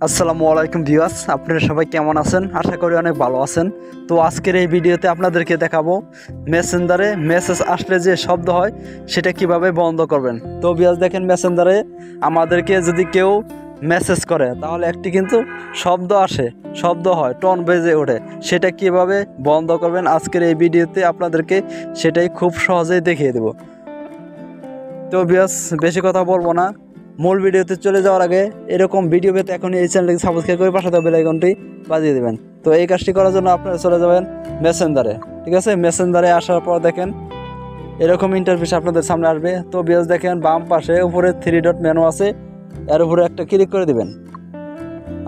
আসসালামু আলাইকুম ভিউয়ার্স, আপনারা সবাই কেমন আছেন? আশা করি অনেক ভালো আছেন। তো আজকের এই ভিডিওতে আপনাদেরকে দেখাবো মেসেঞ্জারে মেসেজ আসলে যে শব্দ হয় সেটা কিভাবে বন্ধ করবেন। তো ভিউয়ার্স দেখেন, মেসেঞ্জারে আমাদেরকে যদি কেউ মেসেজ করে তাহলে একটি কিন্তু শব্দ আসে, শব্দ হয়, টোন বেজে ওঠে। সেটা কিভাবে বন্ধ করবেন আজকের এই ভিডিওতে আপনাদেরকে সেটাই খুব সহজেই দেখিয়ে দেব। তো ভিউয়ার্স বেশি কথা বলবো না, মূল ভিডিওতে চলে যাওয়ার আগে এরকম ভিডিও পেতে এখন এই চ্যানেলটিকে সাবস্ক্রাইব করে পাশে থাকা বেল আইকনটি বাজিয়ে দেবেন। তো এই কাজটি করার জন্য আপনারা চলে যাবেন মেসেঞ্জারে। ঠিক আছে, মেসেঞ্জারে আসার পর দেখেন এরকম ইন্টারফেস আপনাদের সামনে আসবে। তো ভিউয়ার্স দেখেন বাম পাশে উপরে 3 ডট মেনু আছে, এর উপরে একটা ক্লিক করে দিবেন।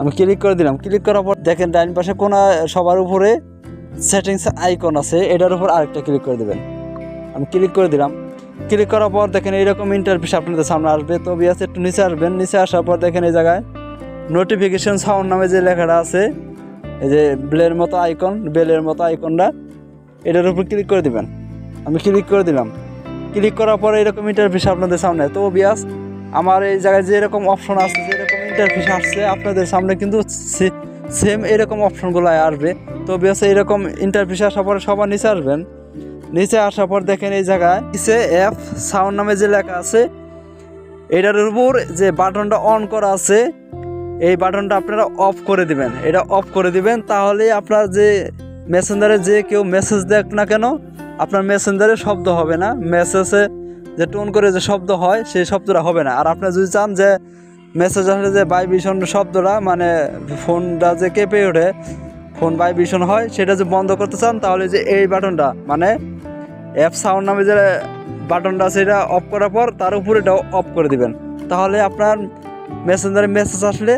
আমি ক্লিক করে দিলাম। ক্লিক করার পর দেখেন ডাইন পাশে কোনা সবার উপরে সেটিংস আইকন আছে, এটার উপর আরেকটা ক্লিক করে দিবেন। আমি ক্লিক করে দিলাম। ক্লিক করার পর দেখেন এইরকম ইন্টারফেস আপনাদের সামনে আসবে। তো ভিউয়ার্স একটু নিচে আসবেন। নিচে আসার পর দেখেন এই জায়গায় নোটিফিকেশন সাউন্ড নামে যে লেখাটা আছে, এই যে বেলের মতো আইকনটা, এটার উপর ক্লিক করে দিবেন। আমি ক্লিক করে দিলাম। ক্লিক করার পরে এরকম ইন্টারফেস আপনাদের সামনে। তো ভিউয়ার্স আমার এই জায়গায় যে এরকম অপশন আছে, যে এরকম ইন্টারফেস আসছে আপনাদের সামনে কিন্তু সেম এরকম অপশনগুলো আসবে। তো ভিউয়ার্স এইরকম ইন্টারফেস আসার পরে সবার নিচে আসবেন। নিচে আসার পর দেখেন এই জায়গায় নিচে অ্যাপ সাউন্ড নামে যে লেখা আছে, এটার উপর যে বাটনটা অন করা আছে এই বাটনটা আপনারা অফ করে দিবেন। এটা অফ করে দিবেন, তাহলে আপনার যে মেসেঞ্জারে যে কেউ মেসেজ দেখ না কেন আপনার মেসেঞ্জারে শব্দ হবে না। মেসেজে যে টোন করে যে শব্দ হয় সেই শব্দটা হবে না। আর আপনারা যদি চান যে মেসেজ আসলে যে ভাইব্রেশন শব্দটা, মানে ফোনটা যে কেঁপে ওঠে, ফোন ভাইব্রেশন হয়, সেটা যে বন্ধ করতে চান তাহলে যে এই বাটনটা, মানে অ্যাপ সাউন্ড নামে যে বাটনটা আছে এটা অফ করার পর তার উপরে এটাও অফ করে দিবেন। তাহলে আপনার মেসেঞ্জারে মেসেজ আসলে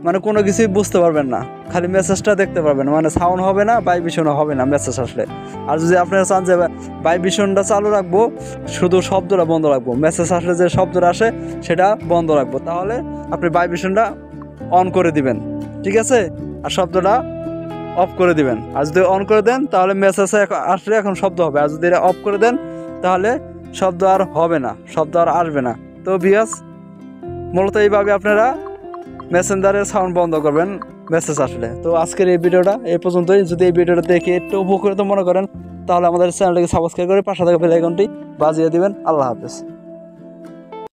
মানে কোনো কিছুই বুঝতে পারবেন না, খালি মেসেজটা দেখতে পারবেন, মানে সাউন্ড হবে না, ভাইব্রেশনও হবে না মেসেজ আসলে। আর যদি আপনারা চান যে ভাইব্রেশনটা চালু রাখবো, শুধু শব্দটা বন্ধ রাখবো, মেসেজ আসলে যে শব্দটা আসে সেটা বন্ধ রাখবো, তাহলে আপনি ভাইব্রেশনটা অন করে দিবেন। ঠিক আছে, আর শব্দটা অফ করে দিবেন। আর যদি অন করে দেন তাহলে মেসেজ আসলে এখন শব্দ হবে, আর যদি এটা অফ করে দেন তাহলে শব্দ আর হবে না, শব্দ আর আসবে না। তো ভিউয়ার্স মূলত এইভাবে আপনারা মেসেঞ্জারের সাউন্ড বন্ধ করবেন মেসেজ আসলে। তো আজকের এই ভিডিওটা এই পর্যন্তই। যদি এই ভিডিওটা দেখে একটু উপকৃত মনে করেন তাহলে আমাদের চ্যানেলটাকে সাবস্ক্রাইব করে পাশে থাকা বেল আইকনটি বাজিয়ে দিবেন। আল্লাহ হাফেজ।